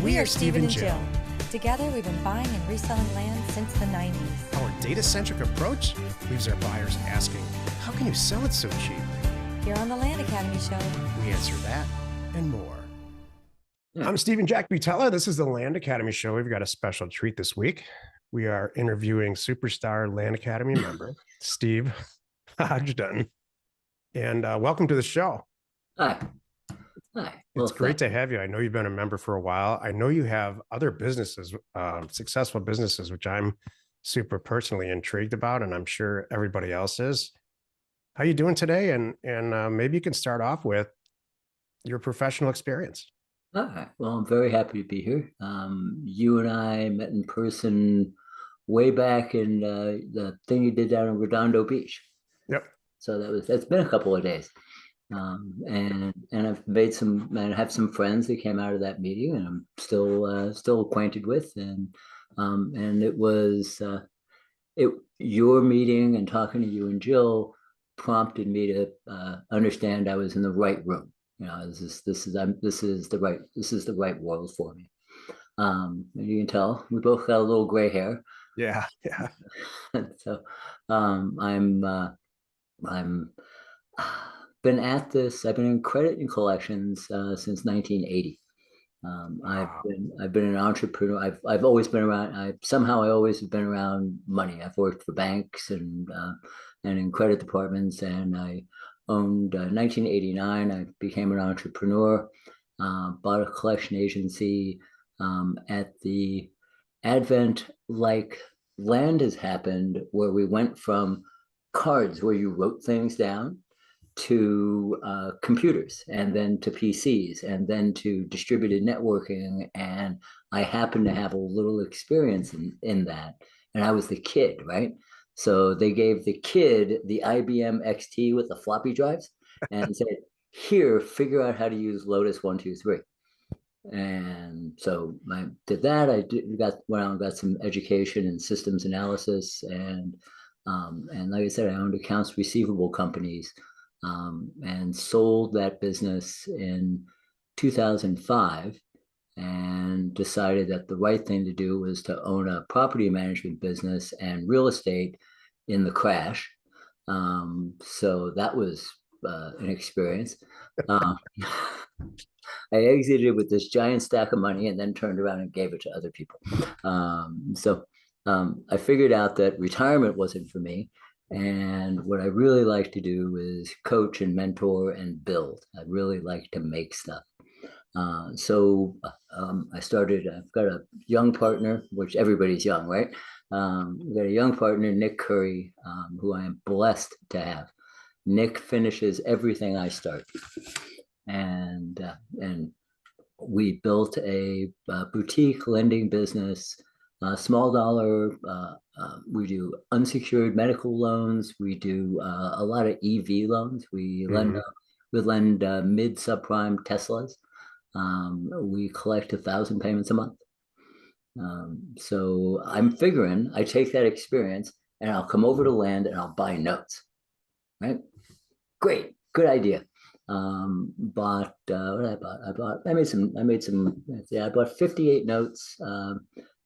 We are Steve and Jill. Together, we've been buying and reselling land since the 90s. Our data-centric approach leaves our buyers asking, how can you sell it so cheap? Here on the Land Academy Show, We answer that and more. I'm Stephen Jack Butella. This is the Land Academy Show. We've got a special treat this week. We are interviewing superstar Land Academy member, Steve Hodgdon. And welcome to the show. Hi. Hi. It's great to have you. I know you've been a member for a while. I know you have other businesses, successful businesses, which I'm super personally intrigued about, and I'm sure everybody else is. How you doing today? And maybe you can start off with your professional experience. All right. Well, I'm very happy to be here. You and I met in person way back in the thing you did down in Redondo Beach. Yep. So that's been a couple of days. And I've made and have some friends that came out of that meeting, and I'm still acquainted with. And it was your meeting and talking to you and Jill prompted me to understand I was in the right room. You know, this is the right world for me. And you can tell we both got a little gray hair. Yeah. So I'm been at this. I've been in credit and collections since 1980. I've been an entrepreneur. I've always been around. I always have been around money. I've worked for banks and in credit departments, and I owned 1989. I became an entrepreneur. Bought a collection agency at the advent, like land has happened, where we went from cards where you wrote things down to computers, and then to PCs, and then to distributed networking. And I happened to have a little experience in that. And I was the kid, right? So they gave the kid the IBM XT with the floppy drives and said, here, figure out how to use Lotus 1, 2, 3. And so I did that. Went out and got some education in systems analysis. And like I said, I owned accounts receivable companies. And sold that business in 2005, and decided that the right thing to do was to own a property management business and real estate in the crash. So that was an experience. I exited with this giant stack of money and then turned around and gave it to other people. So I figured out that retirement wasn't for me. And what I really like to do is coach and mentor and build. I really like to make stuff. So I've got a young partner, which everybody's young, right? We've got a young partner, Nick Curry, who I am blessed to have. Nick finishes everything I start. And we built a boutique lending business. Small dollar, we do unsecured medical loans. We do a lot of EV loans. We lend mid subprime Teslas. We collect 1,000 payments a month. So I'm figuring I take that experience and I'll come over to land and I'll buy notes. Right? Great, good idea. What I bought? I bought 58 notes.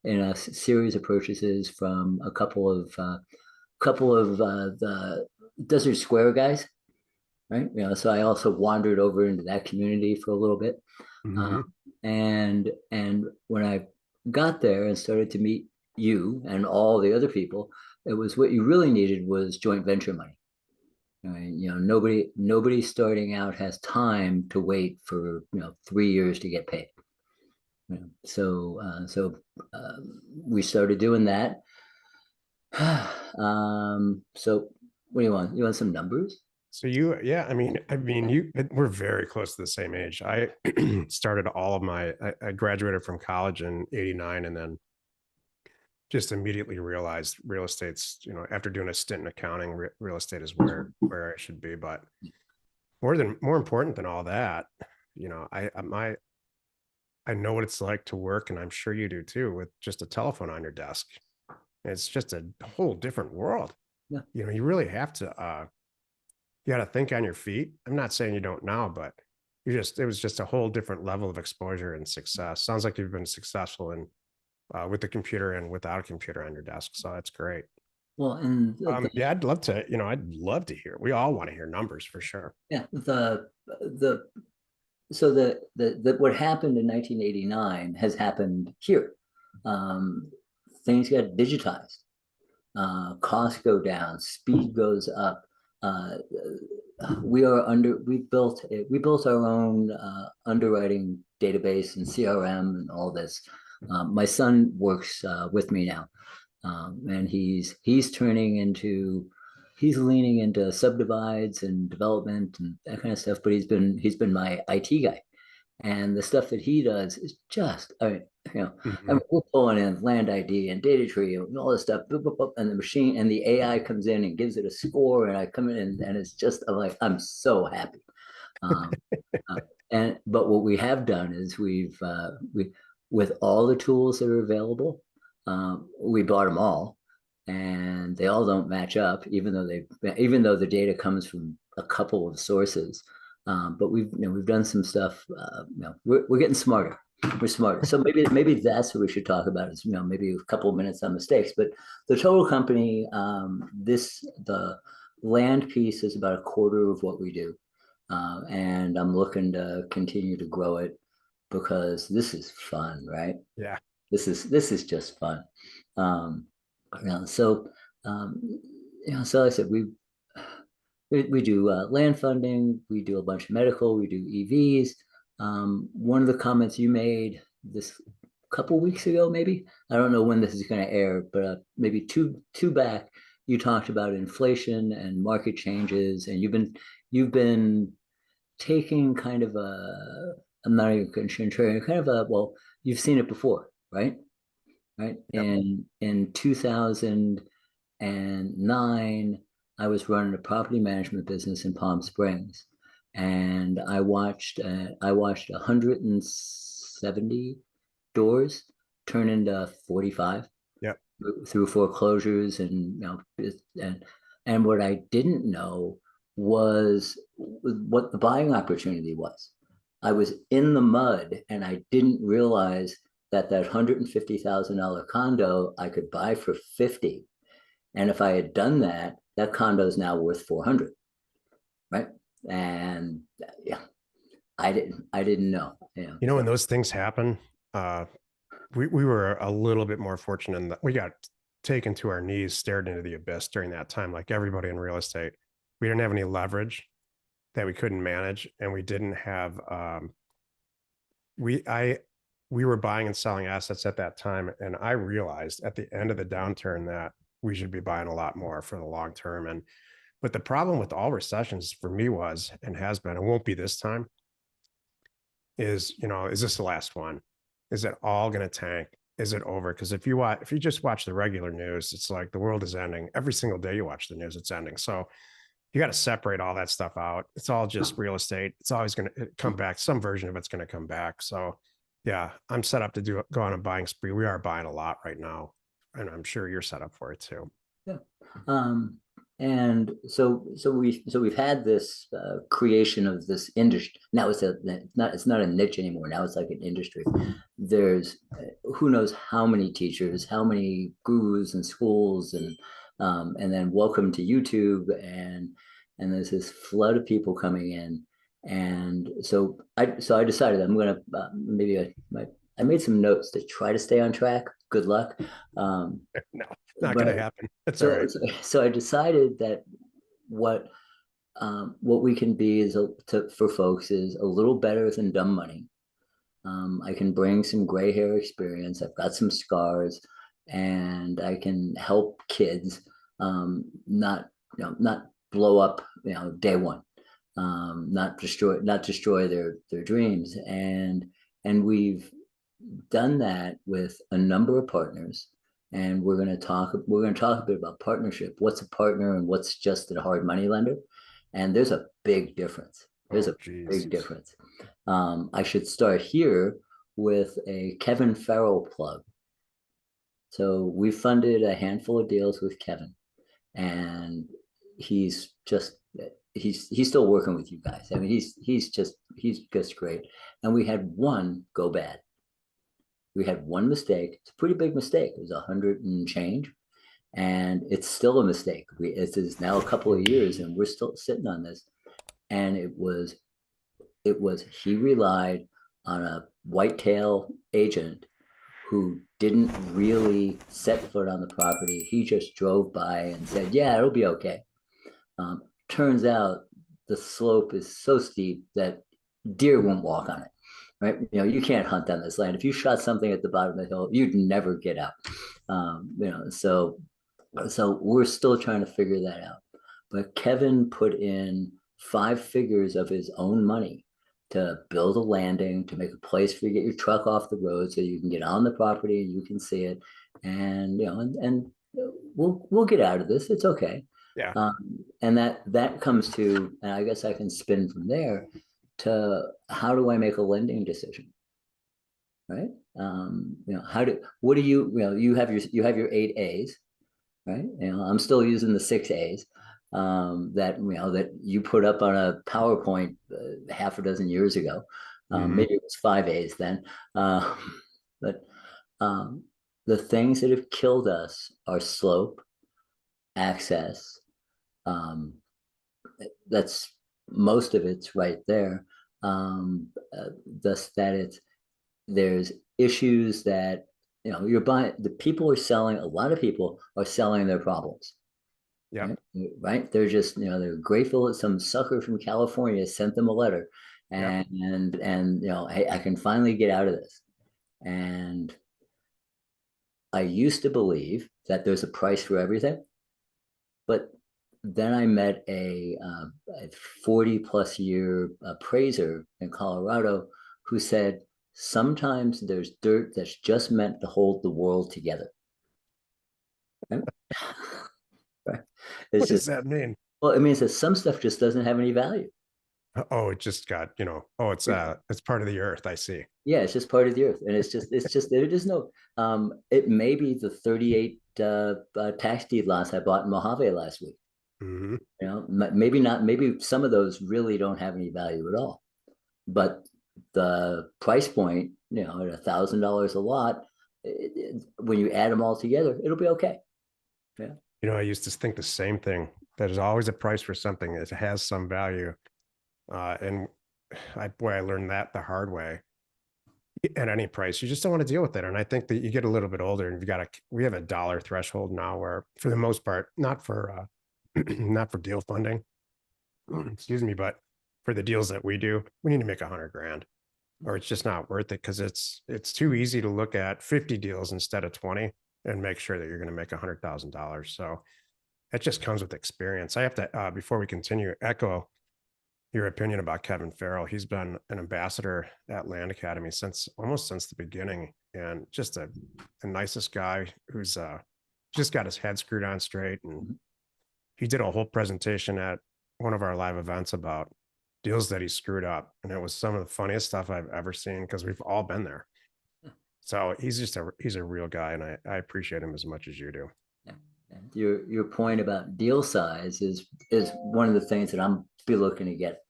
In a series of purchases from a couple of the Desert Square guys, right? You know, so I also wandered over into that community for a little bit, and when I got there and started to meet you and all the other people, it was what you really needed was joint venture money. Right? You know, nobody starting out has time to wait for 3 years to get paid. So we started doing that. So what do you want? You want some numbers? So we're very close to the same age. I started I graduated from college in 89, and then just immediately realized real estate's, after doing a stint in accounting, real estate is where I should be. But more important than all that, I know what it's like to work, and I'm sure you do too, with just a telephone on your desk. It's just a whole different world. Yeah. You really have to, you got to think on your feet. I'm not saying you don't now, but it was just a whole different level of exposure and success. Sounds like you've been successful in with the computer and without a computer on your desk. So that's great. Well, and Yeah, I'd love to, I'd love to hear. We all want to hear numbers for sure. yeah, the so the what happened in 1989 has happened here. Um, Things got digitized. Costs go down, speed goes up. Uh, we built our own underwriting database and CRM and all this. My son works with me now, and he's leaning into subdivides and development and that kind of stuff. But he's been my IT guy, and the stuff that he does is just, I Mhm. mean, we're pulling in land ID and data tree and all this stuff, boop, boop, boop, and the machine and the AI comes in and gives it a score, and I come in and it's just, I'm so happy. Um, uh, but what we have done is we with all the tools that are available, we bought them all, and they all don't match up, even though the data comes from a couple of sources. But we've done some stuff. We're getting smarter. We're smarter. So maybe that's what we should talk about is maybe a couple of minutes on mistakes. But the total company, the land piece is about a quarter of what we do. And I'm looking to continue to grow it because this is fun, right? Yeah. This is just fun. Um, so um, so like I said, we do land funding, we do a bunch of medical, we do EVs. One of the comments you made this couple weeks ago, maybe I don't know when this is going to air, but maybe two back, you talked about inflation and market changes, and you've been taking kind of a, I'm not even contrarian, kind of a, well, you've seen it before, right? Right. Yep. In 2009, I was running a property management business in Palm Springs, and I watched 170 doors turn into 45 Yep. through foreclosures, and and what I didn't know was what the buying opportunity was. I was in the mud, and I didn't realize that $150,000 condo I could buy for 50, and if I had done that, that condo is now worth 400, right? And yeah, I didn't know. Yeah, When so those things happen, uh, we were a little bit more fortunate in that we got taken to our knees, stared into the abyss during that time, like everybody in real estate. We didn't have any leverage that we couldn't manage, and we didn't have we I we were buying and selling assets at that time, and I realized at the end of the downturn that we should be buying a lot more for the long term. And but the problem with all recessions for me was, and has been, it won't be this time, is is this the last one? Is it all going to tank? Is it over? Because if you just watch the regular news, it's like the world is ending. Every single day you watch the news, it's ending. So you got to separate all that stuff out. It's all just real estate. It's always going to come back. Some version of it's going to come back. So yeah, I'm set up to go on a buying spree. We are buying a lot right now, and I'm sure you're set up for it too. yeah. Um, and so we've had this creation of this industry. Now it's not a niche anymore. Now it's like an industry. There's who knows how many teachers, how many gurus and schools, and then welcome to YouTube, and there's this flood of people coming in. And so I decided I'm gonna I made some notes to try to stay on track. Good luck. Um, No, not going to but happen. It's all so, right. so, so I decided that what what we can be for folks is a little better than dumb money. I can bring some gray hair experience. I've got some scars, and I can help kids not blow up day one, not destroy their dreams. And we've done that with a number of partners, and we're going to talk a bit about partnership. What's a partner and what's just a hard money lender? And there's a big difference. There's Oh, a geez. big difference. I should start here with a Kevin Farrell plug. So we funded a handful of deals with Kevin, and he's just he's still working with you guys. I mean, he's just great. And we had one go bad. We had one mistake. It's a pretty big mistake. It was 100 and change, and it's still a mistake. It is now a couple of years, and we're still sitting on this. And it was he relied on a whitetail agent who didn't really set foot on the property. He just drove by and said, "Yeah, it'll be okay." Turns out the slope is so steep that deer won't walk on it. Right? You can't hunt on this land. If you shot something at the bottom of the hill, you'd never get out. So we're still trying to figure that out. But Kevin put in 5 figures of his own money to build a landing, to make a place for you to get your truck off the road so you can get on the property and you can see it. And we'll get out of this. It's okay. Yeah. And that comes to, and I guess I can spin from there to how do I make a lending decision? Right? What do you have your 8 A's, right? I'm still using the 6 A's that you put up on a PowerPoint half a dozen years ago. Maybe it was 5 A's then. But the things that have killed us are slope, access. That's most of it's right there. Thus that there's issues that you're buying. The people are selling. A lot of people are selling their problems. Yeah. Right. They're just they're grateful that some sucker from California sent them a letter, and hey, I can finally get out of this. And I used to believe that there's a price for everything, but then I met a 40+ year appraiser in Colorado who said sometimes there's dirt that's just meant to hold the world together. Right? What does that mean? Well, it means that some stuff just doesn't have any value. Oh, it just got, it's part of the earth. I see. Yeah, it's just part of the earth, and it's just there is no. It may be the 38 tax deed lots I bought in Mojave last week. Maybe not. Maybe some of those really don't have any value at all, but the price point, at $1,000 a lot, when you add them all together, it'll be okay. Yeah. I used to think the same thing. There's always a price for something that has some value. And I learned that the hard way. At any price, you just don't want to deal with it. And I think that you get a little bit older and we have a dollar threshold now where for the most part, not for deal funding, excuse me, but for the deals that we do, we need to make 100 grand or it's just not worth it. Cause it's too easy to look at 50 deals instead of 20 and make sure that you're going to make $100,000. So that just comes with experience. I have to, before we continue, echo your opinion about Kevin Farrell. He's been an ambassador at Land Academy almost since the beginning, and just the nicest guy who's just got his head screwed on straight. And he did a whole presentation at one of our live events about deals that he screwed up, and it was some of the funniest stuff I've ever seen because we've all been there. So he's a real guy, and I appreciate him as much as you do. Your point about deal size is one of the things that I'm be looking to get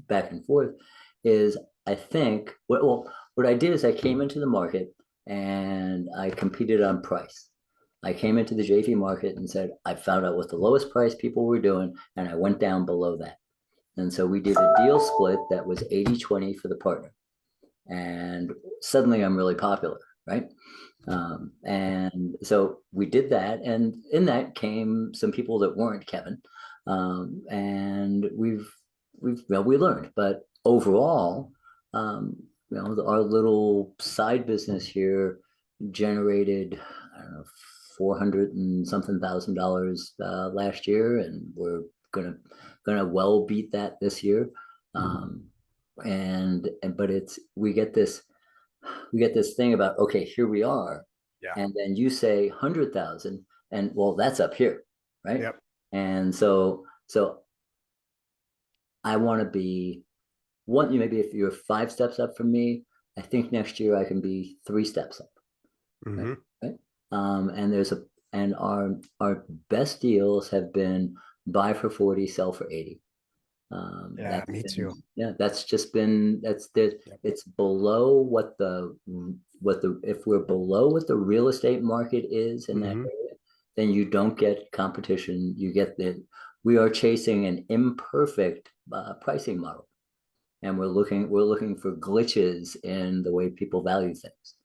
back and forth. Is I think what I did is I came into the market and I competed on price. I came into the JV market and said I found out what the lowest price people were doing, and I went down below that. And so we did a deal split that was 80-20 for the partner, and suddenly I'm really popular, right? And so we did that, and in that came some people that weren't Kevin, and we learned. But overall, our little side business here generated, I don't know, 400 and something $1,000 last year, and we're gonna well beat that this year. But we get this thing about, okay, here we are. Yeah. And then you say 100,000, and well, that's up here, right? Yep. And so I want to be maybe if you're 5 steps up from me, I think next year I can be 3 steps up. Right? And our best deals have been buy for 40, sell for 80. Yeah, me too. That's just been that's there. Yep. It's below if we're below what the real estate market is in that Hmm. area, then you don't get competition. You get we are chasing an imperfect pricing model, and we're looking for glitches in the way people value things.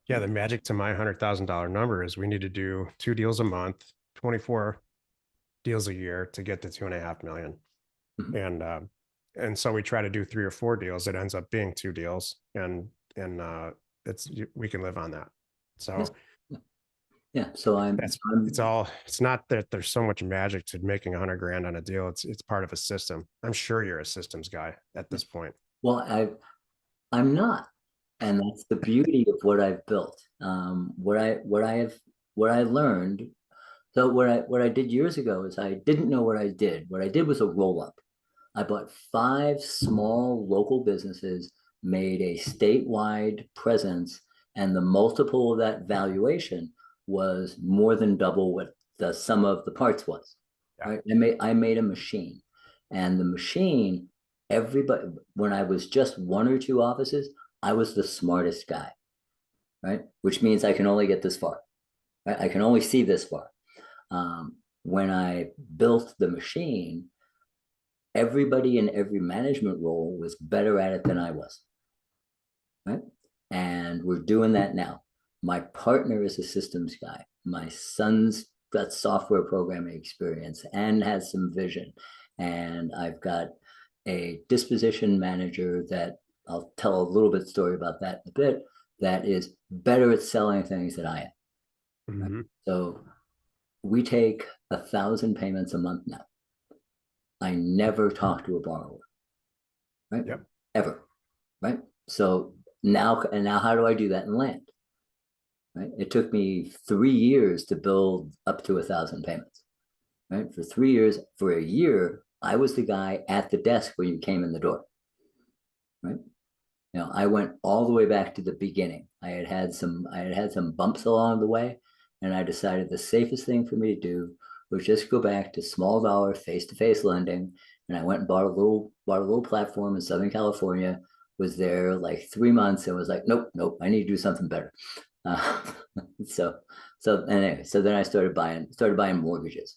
Yeah, the magic to my $100,000 number is we need to do 2 deals a month, 24 deals a year to get to 2.5 million. Mhm. And so we try to do 3 or 4 deals. It ends up being 2 deals, and we can live on that. Yes. So Yeah. So it's not that there's so much magic to making 100 grand on a deal. It's part of a system. I'm sure you're a systems guy at this point. well, I'm not, and that's the beauty of what I've built. What I learned. So what I did years ago is I didn't know what I did. What I did was a roll up. I bought 5 small local businesses, made a statewide presence, and the multiple of that valuation was more than double what the sum of the parts was. Yeah. Right? I made a machine, and the machine, everybody, when I was just 1 or 2 offices, I was the smartest guy, right? Which means I can only get this far. Right? I can only see this far. When I built the machine, everybody in every management role was better at it than I was. Right. And we're doing that now. My partner is a systems guy. My son's got software programming experience and has some vision. And I've got a disposition manager that I'll tell a little bit story about that in a bit, that is better at selling things than I am. Right? Hmm. So we take 1,000 payments a month now. I never talk to a borrower, right? Yep. Ever, right? So now how do I do that in land? Right? It took me 3 years to build up to 1,000 payments, right? For 3 years, for a year, I was the guy at the desk when you came in the door, right? I went all the way back to the beginning. I had had some bumps along the way, and I decided the safest thing for me to do was just go back to small dollar face-to-face lending. And I went and bought a little platform in Southern California, was there like 3 months and was like, nope, I need to do something better. Uh, so anyway, so then I started buying mortgages.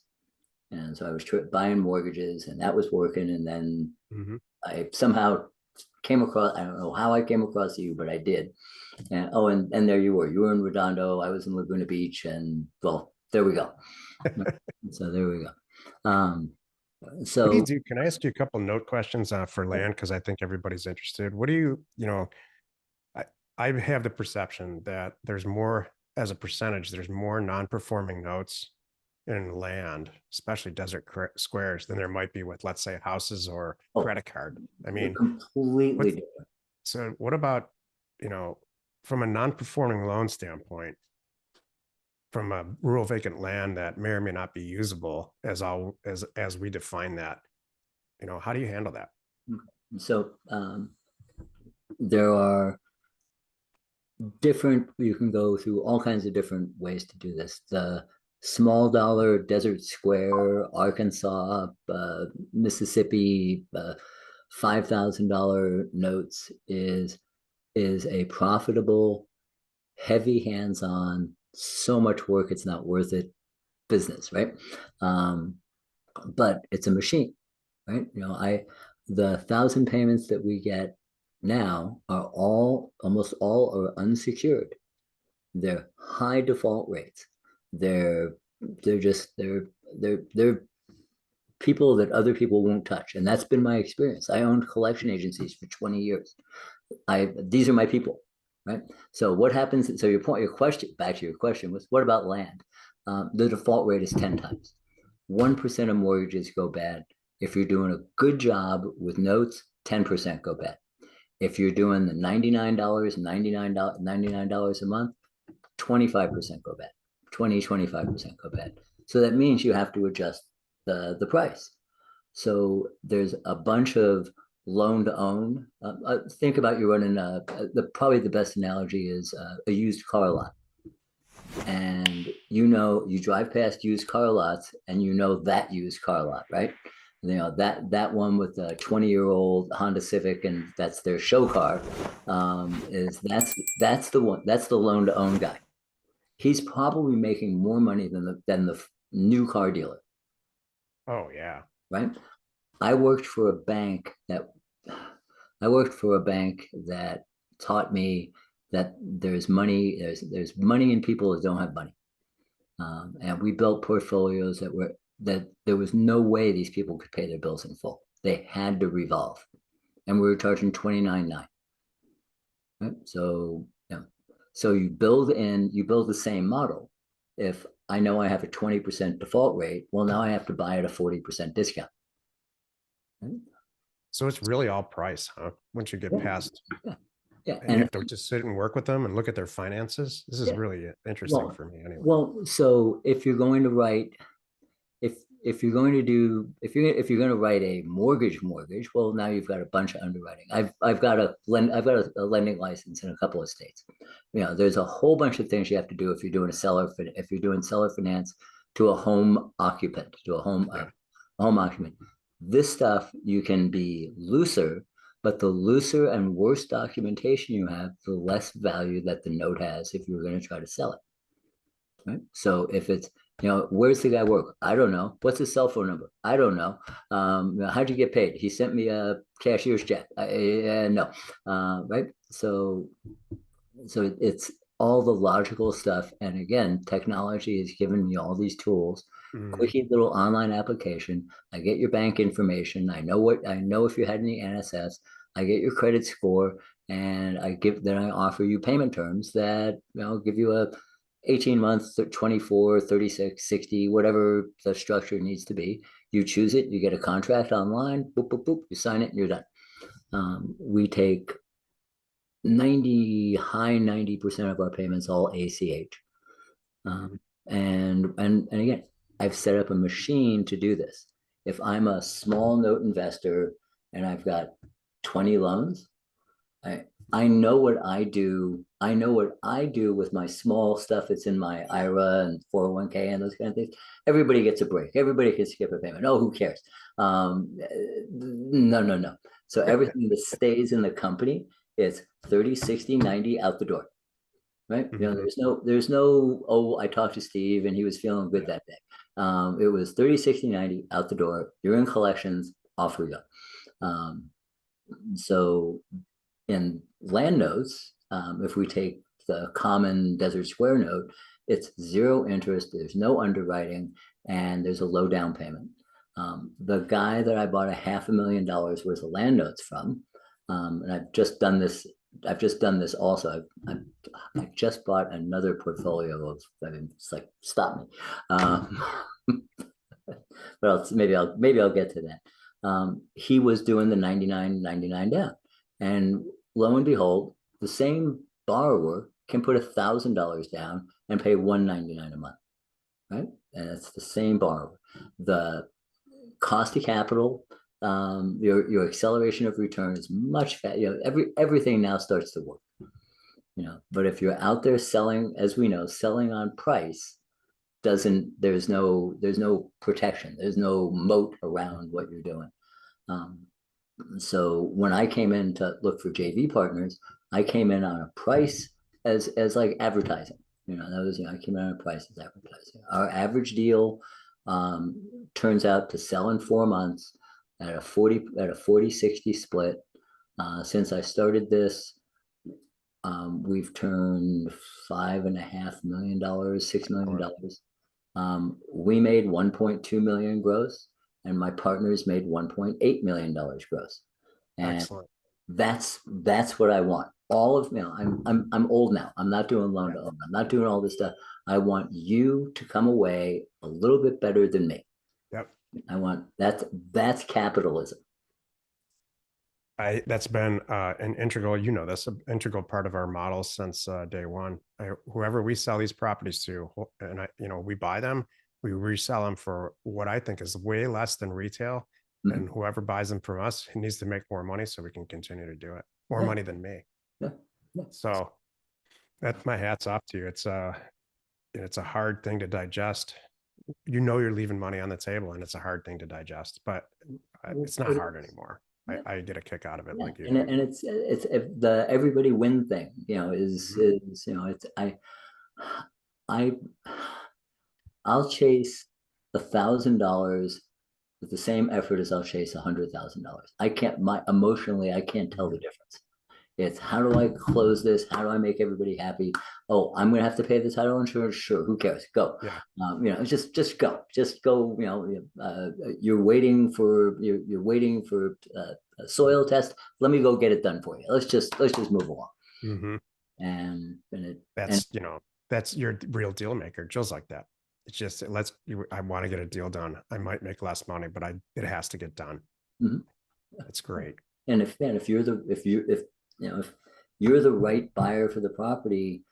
And so I was buying mortgages, and that was working. And then Hmm. I somehow came across, I don't know how I came across you, but I did. And there you were. You were in Redondo. I was in Laguna Beach. And well, there we go. So there we go. What do you So, do? Can I ask you a couple note questions for land? Because I think everybody's interested. What do I, I have the perception that there's more, as a percentage, there's more non-performing notes in land, especially desert squares, than there might be with, let's say, houses or oh, credit card. I they're mean, completely what's different. so what about, you know, from a non-performing loan standpoint, from a rural vacant land that may or may not be usable as we define that, how do you handle that? So there are you can go through all kinds of different ways to do this. The small dollar desert square, Arkansas, Mississippi, $5,000 notes is a profitable, heavy hands-on, so much work it's not worth it business, right? Um, but it's a machine, right? The 1,000 payments that we get now are almost all are unsecured. They're high default rates. They're they're just they're people that other people won't touch, and that's been my experience. I owned collection agencies for 20 years. These are my people, right? So what happens? So your question, back to your question, was what about land? The default rate is 10 times. 1% of mortgages go bad. If you're doing a good job with notes, 10% go bad. If you're doing the $99, $99 a month, 25% go bad. 25% go bad. So that means you have to adjust the price. So there's a bunch of loan to own. Think about you running probably the best analogy is a used car lot. And you drive past used car lots and that used car lot, right? that one with a 20-year-old Honda Civic, and that's their show car. Is that's the one, that's the loan to own guy. He's probably making more money than the new car dealer, Oh yeah. right? I worked for a bank that I worked for a bank that taught me that there's money in people that don't have money. And we built portfolios that there was no way these people could pay their bills in full. They had to revolve, and we were charging 29.9. Right? So yeah, so you build the same model. If I know I have a 20% default rate, well, now I have to buy at a 40% discount. Right? So it's really all price, huh? Once you get past, Yeah, yeah, and you have to just sit and work with them and look at their finances. This is yeah. really interesting Well, for me anyway. so if you're going to write, if you're going to do, if you're going to write a mortgage, well, now you've got a bunch of underwriting. I've got a lending license in a couple of states. There's a whole bunch of things you have to do if you're doing if you're doing seller finance to a home occupant, to a home occupant. This stuff you can be looser, but the looser and worse documentation you have, the less value that the note has if you're going to try to sell it. Right? So if it's, where's the guy work? I don't know. What's his cell phone number? I don't know. How'd you get paid? He sent me a cashier's check. No. Right. So it's all the logical stuff. And again, technology has given me all these tools. Quickie little online application. I get your bank information. I know if you had any NSFs. I get your credit score, and then I offer you payment terms that give you a 18 months, 24, 36, 60, whatever the structure needs to be. You choose it, you get a contract online, boop, boop, boop, you sign it, and you're done. We take high 90% of our payments all ACH. And again, I've set up a machine to do this. If I'm a small note investor and I've got 20 loans, I know what I do. I know what I do with my small stuff that's in my IRA and 401k and those kind of things. Everybody gets a break. Everybody can skip a payment. Oh, who cares? No. So everything that stays in the company is 30, 60, 90 out the door. Right? There's no, oh, I talked to Steve and he was feeling good that day. It was 30, 60, 90 out the door. You're in collections, off we go. So in land notes, if we take the common Desert Square note, it's zero interest, there's no underwriting, and there's a low down payment. The guy that I bought $500,000 worth of land notes from, and I've just done this also. I just bought another portfolio of, it's like, stop me. But maybe I'll get to that. He was doing the 99 down. And lo and behold, the same borrower can put $1,000 down and pay $199 a month, right? And it's the same borrower. The cost of capital, your acceleration of return is much faster. Everything now starts to work. But if you're out there selling, as we know, selling on price, there's no protection. There's no moat around what you're doing. So when I came in to look for JV partners, I came in on a price as like advertising. I came in on a price as advertising. Our average deal turns out to sell in 4 months at a 40-60 split. Since I started this, we've turned $5.5 million, $6 million. We made 1.2 million gross, and my partners made $1.8 million gross. And excellent. That's what I want. All of I'm old now. I'm not doing loan to own. I'm not doing all this stuff. I want you to come away a little bit better than me. Yep. I want that's capitalism. That's been an integral, that's an integral part of our model since day one. Whoever we sell these properties to, and we buy them, we resell them for what I think is way less than retail. Mm-hmm. And whoever buys them from us needs to make more money so we can continue to do it. More money than me. Yeah. So that's my hats off to you. It's a hard thing to digest. you're leaving money on the table, and it's a hard thing to digest, but it's not It hard is. anymore. Yeah. I get a kick out of it, Yeah, like you and do. it's the everybody win thing, Mhm. is it's I I'll chase $1,000 with the same effort as I'll chase $100,000. I can't my emotionally I can't tell the Mhm. difference. It's how do I close this? How do I make everybody happy? Oh, I'm gonna have to pay the title insurance. Sure, who cares? Go. Yeah. Just go, just go. You're waiting for a soil test. Let me go get it done for you. Let's just move along. Hmm. And it and That's, that's your real deal maker. Jill's like that. It's just, I want to get a deal done. I might make less money, but it has to get done. Mhm. It's great. If you're the if you're the right buyer for the property,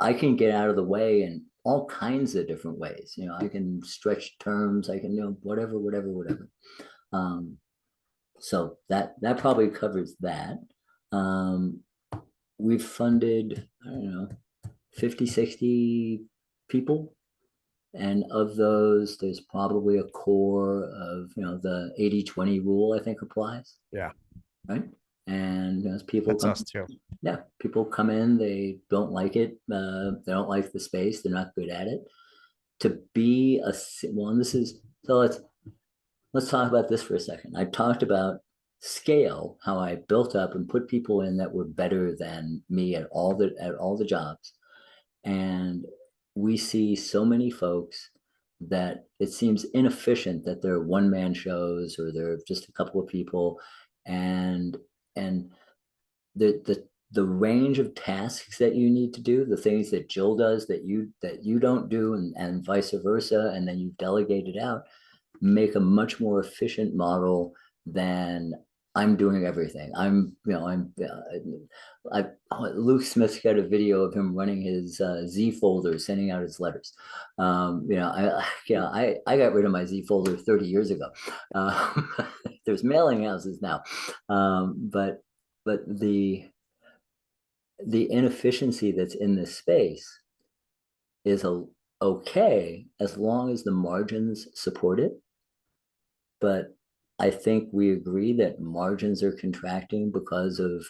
I can get out of the way in all kinds of different ways. I can stretch terms. I can, whatever. Um, so that probably covers that. Um, we've funded, I don't know, 50, 60 people. And of those, there's probably a core of, the 80-20 rule, I think applies, Yeah. right? And as people That's come, us too. yeah, people come in, they don't like it, they don't like the space, they're not good at it. To be a well, and this is so let's talk about this for a second. I talked about scale, how I built up and put people in that were better than me at all the jobs. And we see so many folks that it seems inefficient that they're one-man shows or they're just a couple of people. And and the range of tasks that you need to do, the things that Jill does that you don't do, and vice versa, and then you delegate it out, make a much more efficient model than I'm doing everything. Luke Smith's got a video of him running his Z folder, sending out his letters. I got rid of my Z folder 30 years ago. There's mailing houses now, but the inefficiency that's in this space is okay as long as the margins support it. But I think we agree that margins are contracting because of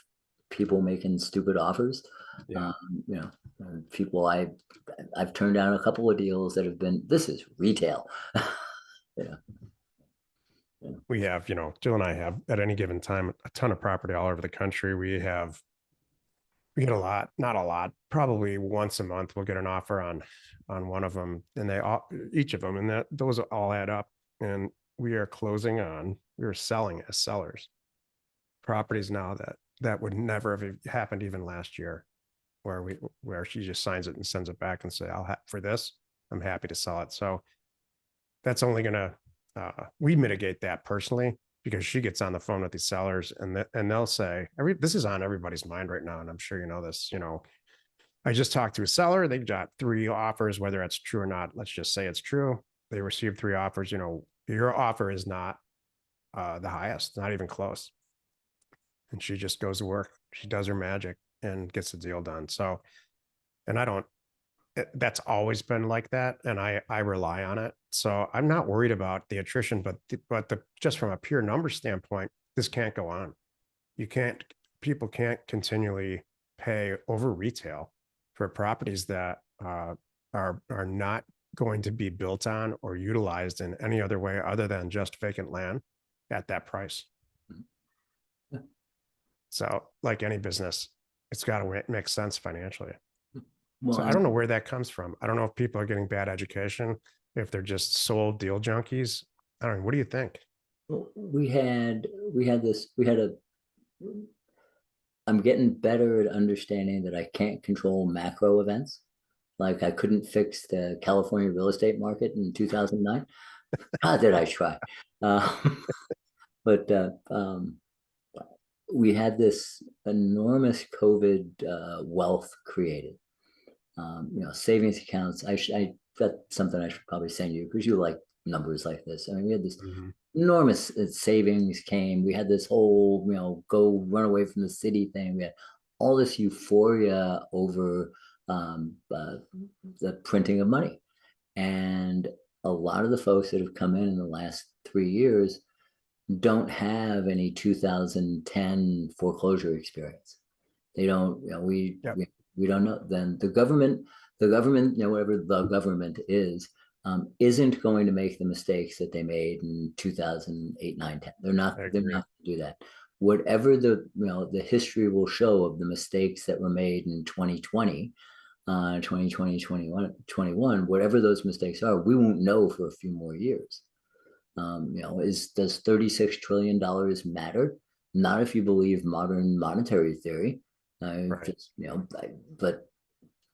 people making stupid offers. Yeah. Um, you know, people I've turned down a couple of deals that have been, this is retail. Yeah. We have, Jill and I have at any given time a ton of property all over the country. We get a lot, not a lot, probably once a month we'll get an offer on one of them, and each of them, and those all add up. And we are selling as sellers properties now that would never have happened even last year, where she just signs it and sends it back and say, for this, I'm happy to sell it. So that's only gonna we mitigate that personally, because she gets on the phone with these sellers, and they'll say, this is on everybody's mind right now, and I'm sure you know this. I just talked to a seller. They've got 3 offers, whether it's true or not. Let's just say it's true. They received 3 offers. Your offer is not the highest, not even close. And she just goes to work. She does her magic and gets the deal done. So, and I don't. That's always been like that, and I rely on it. So I'm not worried about the attrition, but just from a pure number standpoint, this can't go on. You can't. People can't continually pay over retail for properties that are not going to be built on or utilized in any other way other than just vacant land at that price. So, like any business, it's got to make sense financially. Well, So I don't know where that comes from. I don't know if people are getting bad education, if they're just sold deal junkies. I don't know. What do you think? we had a I'm getting better at understanding that I can't control macro events. Like I couldn't fix the California real estate market in 2009. How did I try? Uh, but we had this enormous COVID wealth created. Savings accounts. I that's something I should probably send you because you like numbers like this. I mean, we had this Mhm. enormous savings came. We had this whole, go run away from the city thing. We had all this euphoria over the printing of money. And a lot of the folks that have come in the last 3 years don't have any 2010 foreclosure experience. They don't, Yep. we don't know. Then the government, whatever the government is, isn't going to make the mistakes that they made in 2008, 9, 10. I They're agree. not going to do that. Whatever the history will show of the mistakes that were made in 2020, 2020, 21, whatever those mistakes are, we won't know for a few more years. Does $36 trillion matter? Not if you believe modern monetary theory. Right. But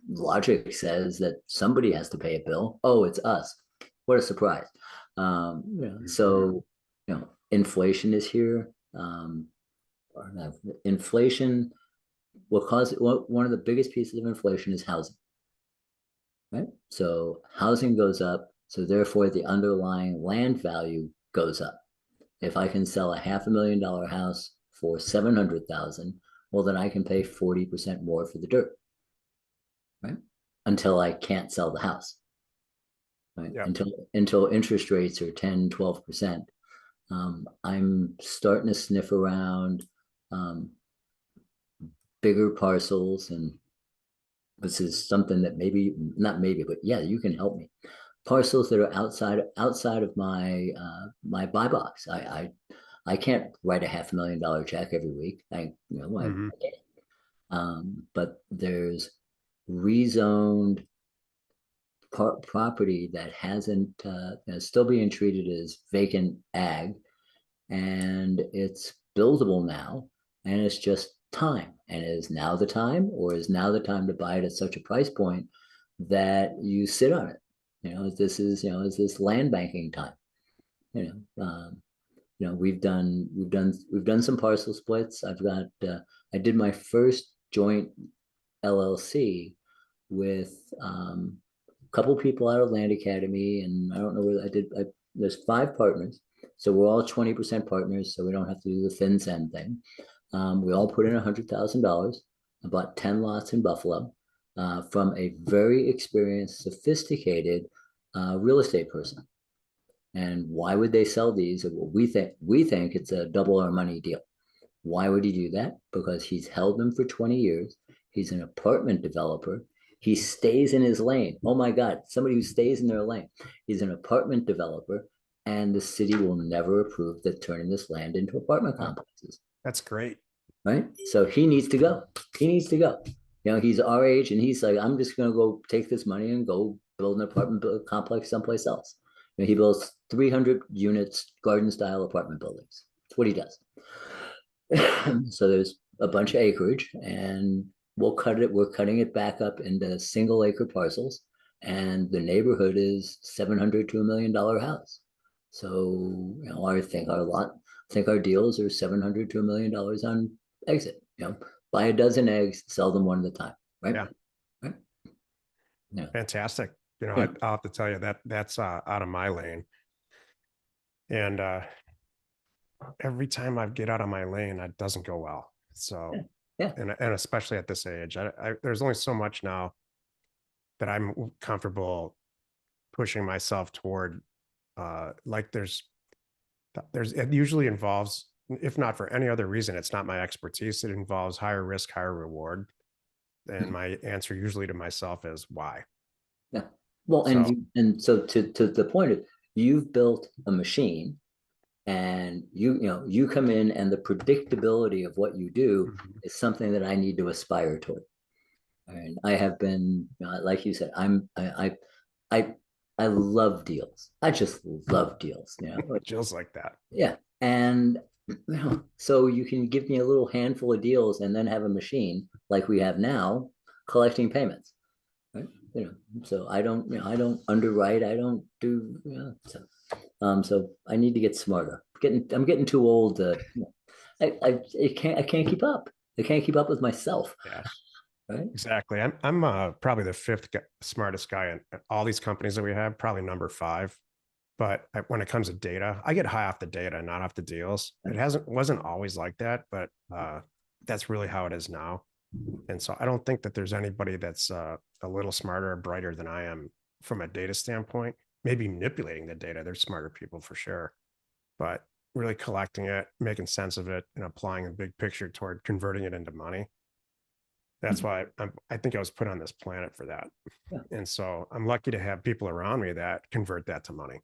logic says that somebody has to pay a bill. Oh, it's us. What a surprise. So, inflation is here. Inflation will cause one of the biggest pieces of inflation is housing, right? So housing goes up. So therefore the underlying land value goes up. If I can sell a $500,000 house for 700,000, well, then I can pay 40% more for the dirt, right? Until I can't sell the house, right? Yep. Until interest rates are 10, 12%. I'm starting to sniff around bigger parcels, and this is something that maybe, not maybe, but yeah, you can help me. Parcels that are outside of my buy box. I can't write a $500,000 check every week. I Mm-hmm. can't. But there's rezoned property that hasn't is still being treated as vacant ag, and it's buildable now, and it's just time. And is now the time, or is now the time to buy it at such a price point that you sit on it? Is this land banking time? You we've done some parcel splits. I did my first joint LLC with a couple people out of Land Academy, and I don't know where there's 5 partners, so we're all 20% partners, so we don't have to do the FinCEN thing. We all put in $100,000. I bought 10 lots in Buffalo from a very experienced, sophisticated real estate person. And why would they sell these? Well, we think it's a double our money deal. Why would he do that? Because he's held them for 20 years. He's an apartment developer. He stays in his lane. Oh my God, somebody who stays in their lane. He's an apartment developer, and the city will never approve that turning this land into apartment complexes. That's great. Right? So he needs to go. He needs to go. He's our age, and he's like, I'm just going to go take this money and go build an apartment complex someplace else. He builds 300 units, garden style apartment buildings. That's what he does. So there's a bunch of acreage, and we're cutting it back up into single acre parcels, and the neighborhood is 700 to $1 million house. So I think our deals are 700 to $1 million on exit. Buy a dozen eggs, sell them one at a time. Right. Yeah. Right. Yeah. Fantastic. Yeah. I'll have to tell you that's out of my lane. And every time I get out of my lane, it doesn't go well. So, yeah. And especially at this age, there's only so much now that I'm comfortable pushing myself toward. Like it usually involves, if not for any other reason, it's not my expertise. It involves higher risk, higher reward. And my answer usually to myself is why. Yeah. Well, so to the point of, you've built a machine, and you come in, and the predictability of what you do is something that I need to aspire toward. And I have been, like you said, I love deals. I just love deals. Jill's like that. Yeah. And so you can give me a little handful of deals, and then have a machine like we have now collecting payments. Right. So I don't underwrite. I don't do, so I need to get smarter. I'm getting too old to, I can't keep up. I can't keep up with myself. Yeah. Right. Exactly. I'm probably the fifth smartest guy in all these companies that we have, probably number 5. But when it comes to data, I get high off the data, not off the deals. It wasn't always like that, but that's really how it is now. And so I don't think that there's anybody that's a little smarter or brighter than I am from a data standpoint, maybe manipulating the data. They're smarter people for sure, but really collecting it, making sense of it, and applying a big picture toward converting it into money. That's why I think I was put on this planet for that. Yeah. And so I'm lucky to have people around me that convert that to money,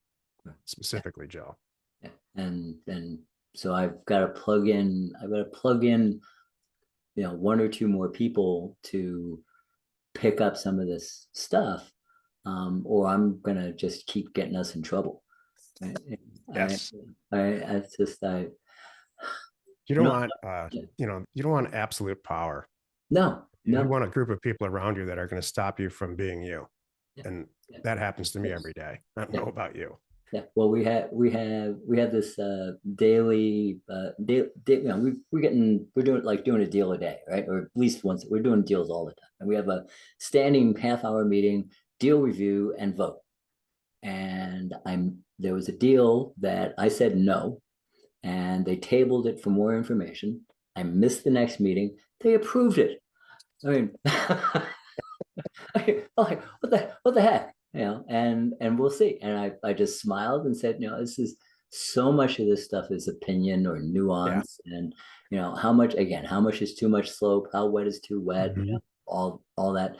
specifically Joe. Yeah. And so I've got to plug in, one or two more people to pick up some of this stuff, or I'm gonna just keep getting us in trouble. Yes. It's just You don't no, want, you don't want absolute power. no, You no. want a group of people around you that are going to stop you from being you. Yeah. And Yeah. that happens to me every day. I don't know about you. Yeah. Well, we have this daily we're doing a deal a day, right? Or at least once. We're doing deals all the time, and we have a standing half-hour meeting, deal review, and vote. And there was a deal that I said no, and they tabled it for more information. I missed the next meeting. They approved it. I mean, like what the heck, and we'll see. And I just smiled and said, this is so much of this stuff is opinion or Yeah. nuance, and how much is too much slope, how wet is too wet, all that.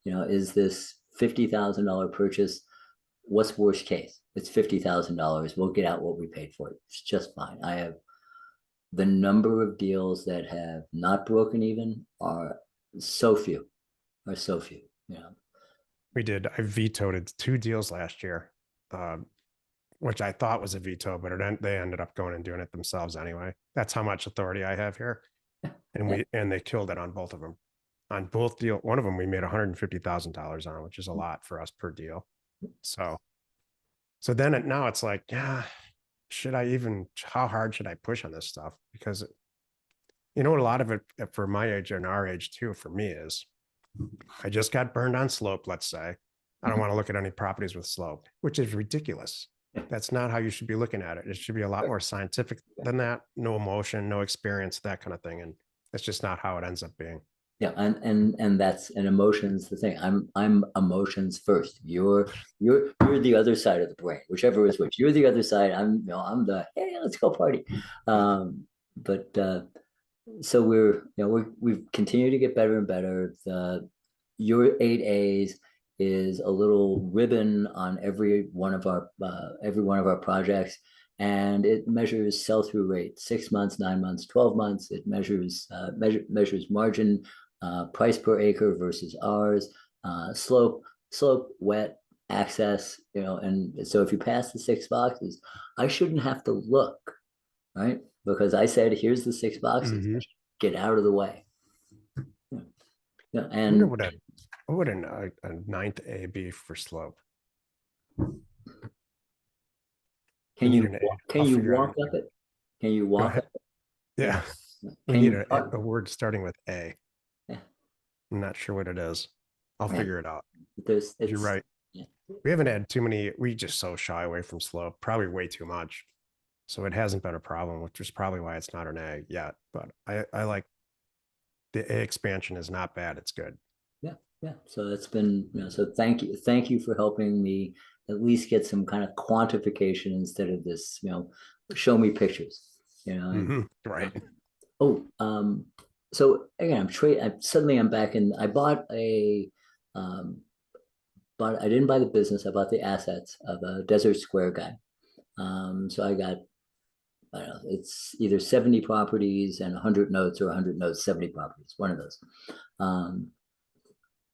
Is this $50,000 purchase? What's worst case? It's $50,000. We'll get out what we paid for it. It's just fine. I have the number of deals that have not broken even are so few. I vetoed 2 deals last year, which I thought was a veto, but they ended up going and doing it themselves anyway. That's how much authority I have here. And they killed it on both of them. On both deal, one of them we made $150,000 on, which is a lot for us per deal. So then now it's like, yeah, how hard should I push on this stuff? Because a lot of it for my age and our age too, for me is I just got burned on slope, let's say. I don't want to look at any properties with slope, which is ridiculous. That's not how you should be looking at it. It should be a lot more scientific than that. No emotion, no experience, that kind of thing. And that's just not how it ends up being. Yeah, and that's an emotions the thing. I'm emotions first. You're the other side of the brain, whichever is which. You're the other side. I'm the hey, let's go party. But so we've continued to get better and better. Your 8As is a little ribbon on every one of our projects, and it measures sell-through rate, 6 months, 9 months, 12 months. It measures margin, price per acre versus ours, slope, wet, access, and so if you pass the 6 boxes, I shouldn't have to look, right? Because I said, here's the 6 boxes, get out of the way. Yeah, and what would a 9th A be for slope? can you walk up it? Can you walk up it? Yeah. We need a word starting with A. Yeah. I'm not sure what it is. I'll figure it out. You're right. Yeah. We haven't had too many. We just so shy away from slope, probably way too much. So it hasn't been a problem, which is probably why it's not an A yet. But I like the A expansion is not bad. It's good. Yeah. Yeah. So it's been, so thank you for helping me at least get some kind of quantification instead of this, show me pictures, Right. So again, I'm back in. I bought but I didn't buy the business. I bought the assets of a Desert Square guy. So I got, I don't know, it's either 70 properties and 100 notes, or 100 notes, 70 properties, one of those.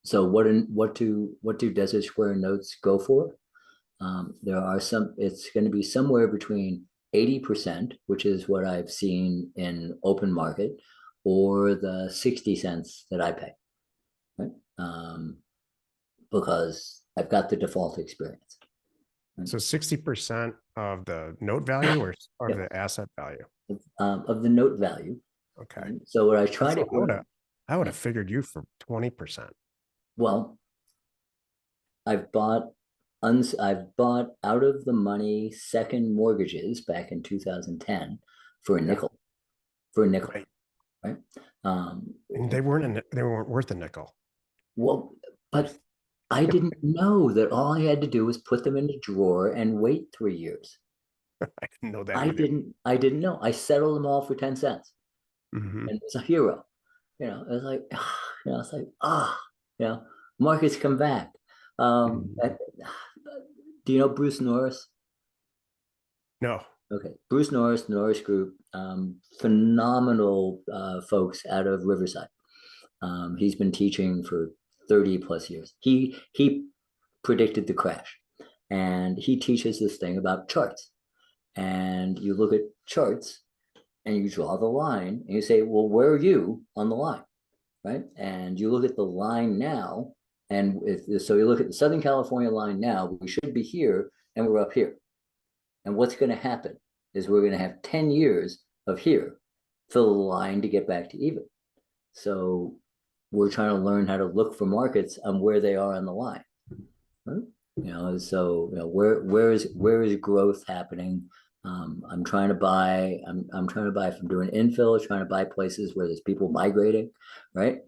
So what do Desert Square notes go for? It's going to be somewhere between 80%, which is what I've seen in open market, or the 60 cents that I pay, right? Because I've got the default experience. Right? So 60% of the note value or the asset value? Of the note value. Okay. Right? So what I tried it. I would have figured you for 20%. Well, I've bought out of the money second mortgages back in 2010 for a nickel. Right? And they weren't worth a nickel. Well, but I didn't know that all I had to do was put them in a drawer and wait 3 years. I didn't know that either. I didn't know. I settled them all for 10 cents Hmm. and it's a hero. It was like, it's like, markets come back. Hmm. Do you know Bruce Norris? No. Okay, Bruce Norris, the Norris Group, phenomenal folks out of Riverside. He's been teaching for 30 plus years. He predicted the crash, and he teaches this thing about charts. And you look at charts, and you draw the line, and you say, "Well, where are you on the line?" Right? And you look at the line now, and so you look at the Southern California line now. We should be here, and we're up here. And what's going to happen is we're going to have 10 years of here for the line to get back to even. So we're trying to learn how to look for markets on where they are on the line. Right? Where is growth happening? I'm trying to buy. I'm trying to buy. If I'm doing infill, trying to buy places where there's people migrating, right?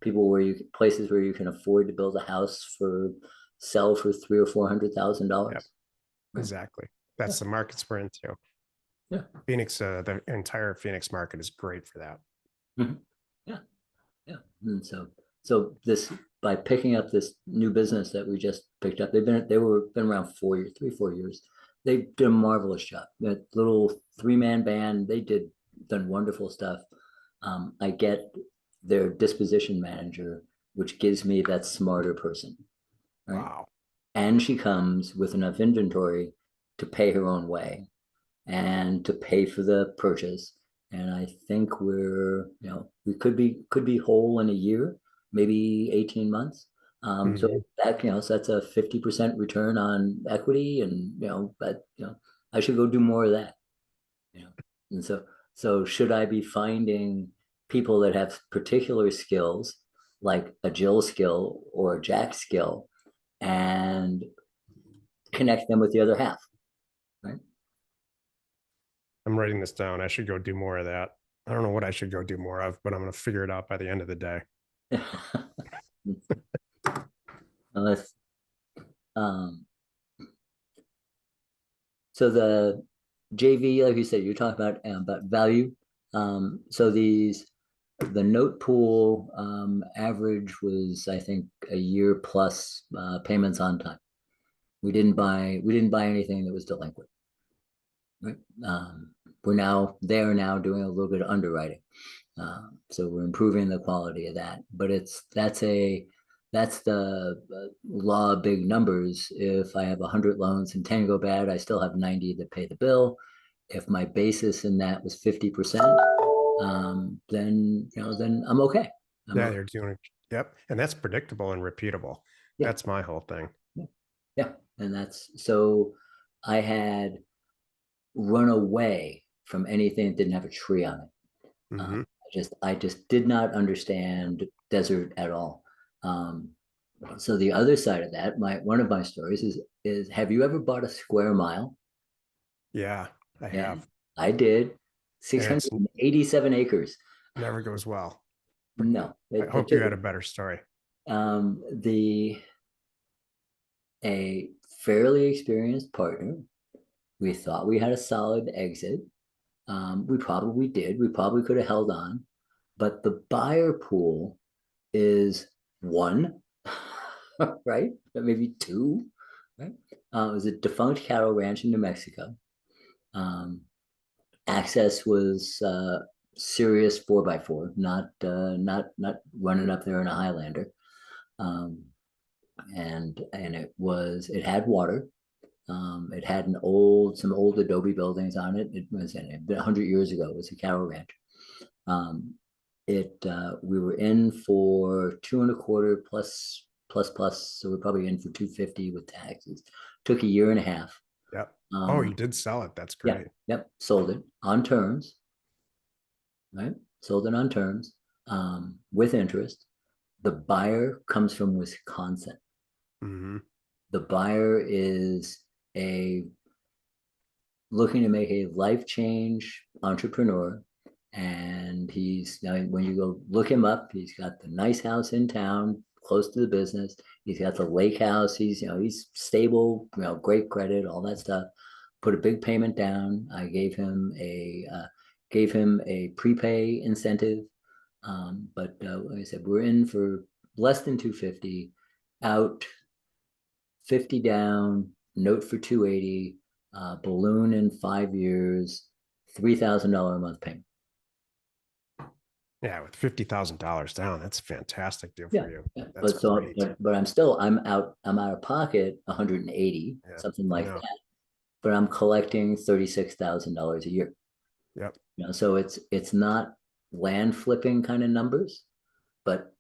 People places where you can afford to build a house sell for 300 or 400,000 Yep. dollars. Right? Exactly. Yeah. That's the markets we're into. Yeah. Phoenix, the entire Phoenix market is great for that. Mhm. Yeah. Yeah. And so this by picking up this new business that we just picked up, they were been around 4 years, 3, 4 years. They did a marvelous job. That little 3-man band, they done wonderful stuff. I get their disposition manager, which gives me that smarter person, right? Wow. And she comes with enough inventory to pay her own way and to pay for the purchase. And I think we could be whole in a year, maybe 18 months. So Hmm. so that's a 50% return on equity, and but I should go do more of that. You know, and so should I be finding people that have particular skills, like a Jill skill or a Jack skill, and connect them with the other half, right? I'm writing this down. I should go do more of that. I don't know what I should go do more of, but I'm going to figure it out by the end of the day. Unless, um, so the JV, like you said, you're talking about value. So the note pool average was, I think, a year plus payments on time. We didn't buy anything that was delinquent. Right? They are now doing a little bit of underwriting. So we're improving the quality of that. But that's the law of big numbers. If I have 100 loans and 10 go bad, I still have 90 that pay the bill. If my basis in that was 50%, then I'm okay. I'm Yeah, okay. you're doing it. Yep. And that's predictable and repeatable. Yeah, That's my whole thing. yeah, yeah. And that's so I had run away from anything that didn't have a tree on it. Hmm. I just did not understand desert at all. Um, so the other side of that, one of my stories is have you ever bought a square mile? Yeah, I Yeah, have. I did. And it's 687 acres. never goes well. But No, I hope you had a better story. the a fairly experienced partner. We thought we had a solid exit. We probably did. We probably could have held on, but the buyer pool is one, right? Maybe two, right? It was a defunct cattle ranch in New Mexico. Um, Access was serious 4x4, not running up there in a Highlander. Um, and it had water. It had some old adobe buildings on it. It was 100 years ago. It was a cattle ranch. Um, we were in for 2.25 plus, so we're probably in for 250 with taxes. Took a year and a half. Yep. Oh, Um, you did sell it. That's yeah, great. yep, sold it on terms, right? Sold it on terms, with interest. The buyer comes from Wisconsin. Hmm. The buyer is a looking to make a life change entrepreneur. And he's now, when you go look him up, he's got the nice house in town, close to the business. He's got the lake house. He's stable, great credit, all that stuff. Put a big payment down. I gave him a prepay incentive. But like I said, we're in for less than 250, out 50 down, note for 280, balloon in 5 years, $3,000 a month payment. Yeah, with $50,000 down, that's a fantastic deal Yeah, for you. yeah. That's great. But I'm out of pocket 180, Yeah, something I like know. that. But I'm collecting $36,000 a year. Yep, So it's not land flipping kind of numbers, but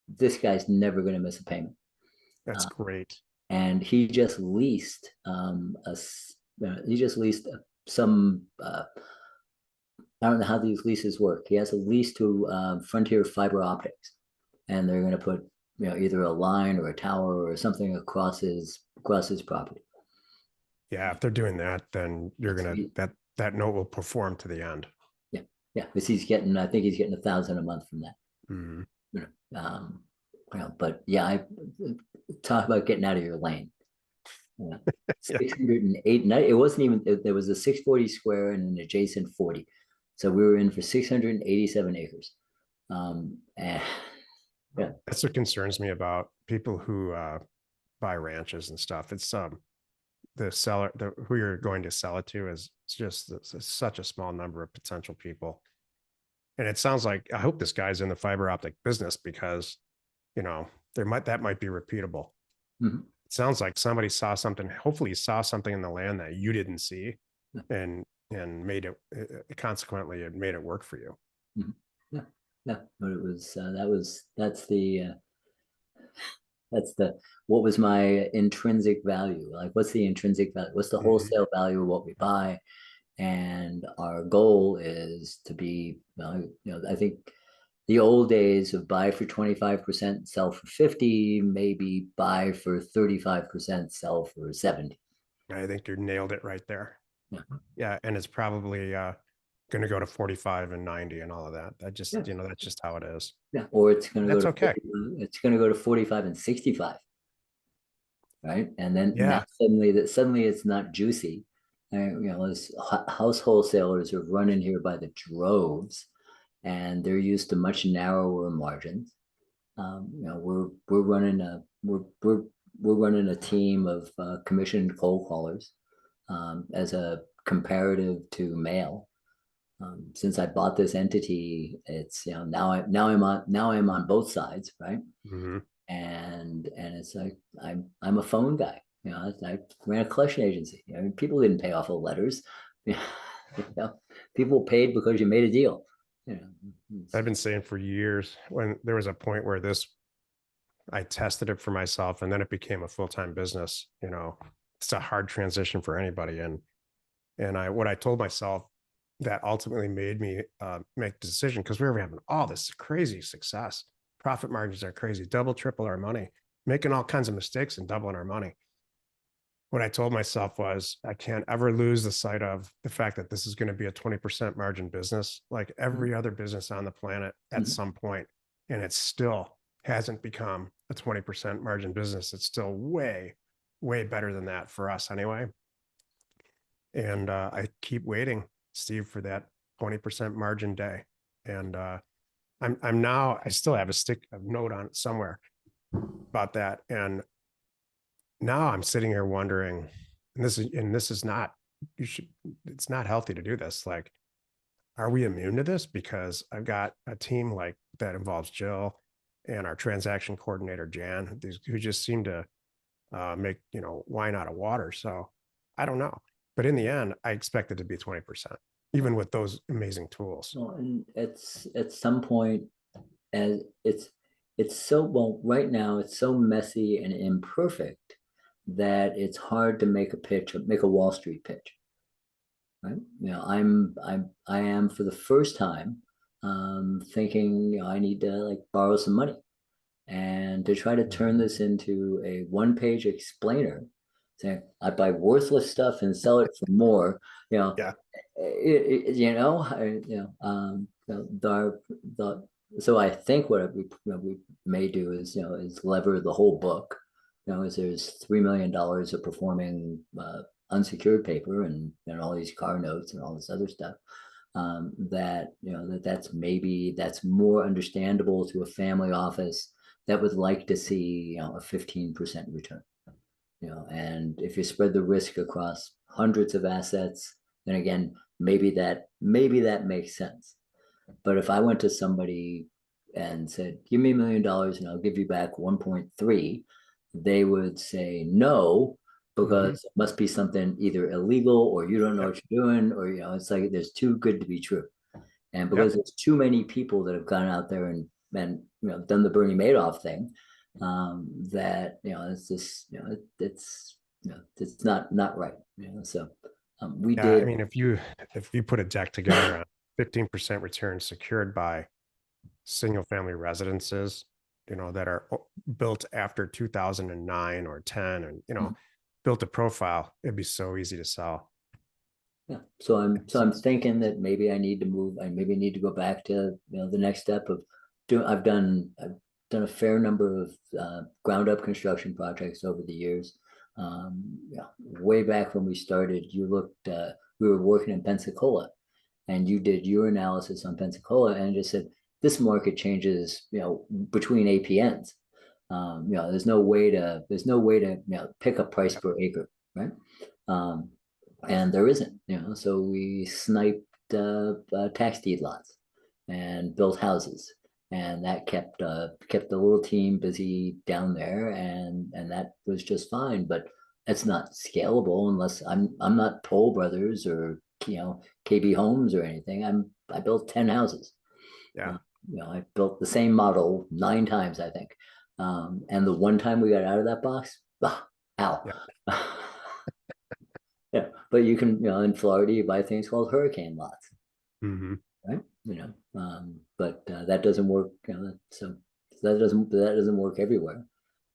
this guy's never going to miss a payment. that's Uh, great. and he just leased some I don't know how these leases work. He has a lease to Frontier Fiber Optics, and they're going to put either a line or a tower or something across his property. Yeah, if they're doing that, then you're gonna that note will perform to the end. Yeah, yeah, because I think he's getting 1,000 a month from that. Mm-hmm. But yeah, I talk about getting out of your lane. Yeah. 608. It wasn't even, there was a 640 square and an adjacent 40. So we were in for 687 acres. And yeah. That's what concerns me about people who buy ranches and stuff. It's the seller, who you're going to sell it to is just such a small number of potential people. And it sounds like, I hope this guy's in the fiber optic business, because that might be repeatable. Mhm. It sounds like somebody saw something, hopefully saw something in the land that you didn't see, and made it, consequently it made it work for you. Mhm. Yeah, yeah, but it was that's the what was my intrinsic value? Like, what's the intrinsic value? What's the wholesale value of what we buy? And our goal is to be, I think the old days of buy for 25%, sell for 50, maybe buy for 35%, sell for 70. I think you nailed it right there. Yeah. Yeah, and it's probably going to go to 45 and 90 and all of that. That just, Yeah. That's just how it is. Yeah. Or it's going to go That's to okay. it's going to go to 45 and 65. Right. And then Yeah. now suddenly it's not juicy. Those house wholesalers are running here by the droves, and they're used to much narrower margins. We're running a team of commissioned cold callers as a comparative to mail. Since I bought this entity, it's now I'm on both sides, right? Mm-hmm. And it's like I'm a phone guy. I ran a collection agency. People didn't pay off of letters. People paid because you made a deal. I've been saying for years, when there was a point where I tested it for myself, and then it became a full-time business. It's a hard transition for anybody. And what I told myself that ultimately made me make the decision, because we were having all this crazy success. Profit margins are crazy, double, triple our money, making all kinds of mistakes and doubling our money. What I told myself was, I can't ever lose the sight of the fact that this is going to be a 20% margin business, like every other business on the planet at some point. And it still hasn't become a 20% margin business. It's still way, way better than that for us anyway. And I keep waiting, Steve, for that 20% margin day. And I'm now, I still have a note on it somewhere about that. And now I'm sitting here wondering, and this is not, it's not healthy to do this. Like, are we immune to this? Because I've got a team like that involves Jill and our transaction coordinator, Jan, who just seem to make, wine out of water. So I don't know. But in the end, I expect it to be 20%, even with those amazing tools. Well, and it's at some point, and it's so, well, right now it's so messy and imperfect that it's hard to make a Wall Street pitch. Right? I am for the first time thinking, I need to like borrow some money, and to try to turn this into a one-page explainer, saying I buy worthless stuff and sell it for more. Yeah. The So I think what we may do is lever the whole book. Is there's $3 million of performing unsecured paper and all these car notes and all this other stuff. That's more understandable to a family office that would like to see a 15% return. And if you spread the risk across hundreds of assets, then again, maybe that makes sense. But if I went to somebody and said, give me $1 million and I'll give you back 1.3, they would say no, because it must be something either illegal or you don't know Yep. what you're doing, or it's like there's too good to be true. And because Yep. there's too many people that have gone out there and done the Bernie Madoff thing, that it's just it's not right. So we Yeah. I did. mean, if you put a deck together on 15% return secured by single family residences, that are built after 2009 or 10, and, built a profile, it'd be so easy to sell. Yeah. So I'm thinking that maybe I need to move. I maybe need to go back to the next step of doing. I've done a fair number of ground up construction projects over the years. Yeah, way back when we started, we were working in Pensacola, and you did your analysis on Pensacola and just said this market changes, between APNs. There's no way to pick a price per acre, right? Um, and there isn't. So we sniped tax deed lots and built houses, and that kept the little team busy down there, and that was just fine. But it's not scalable unless I'm not Toll Brothers or KB Homes or anything. I built 10 houses. Yeah. Uh, I built the same model 9 times, I think. And the one time we got out of that box, ow. Yeah. Yeah, but you can, in Florida, you buy things called hurricane lots, Mm-hmm. right? But that doesn't work. So that doesn't work everywhere.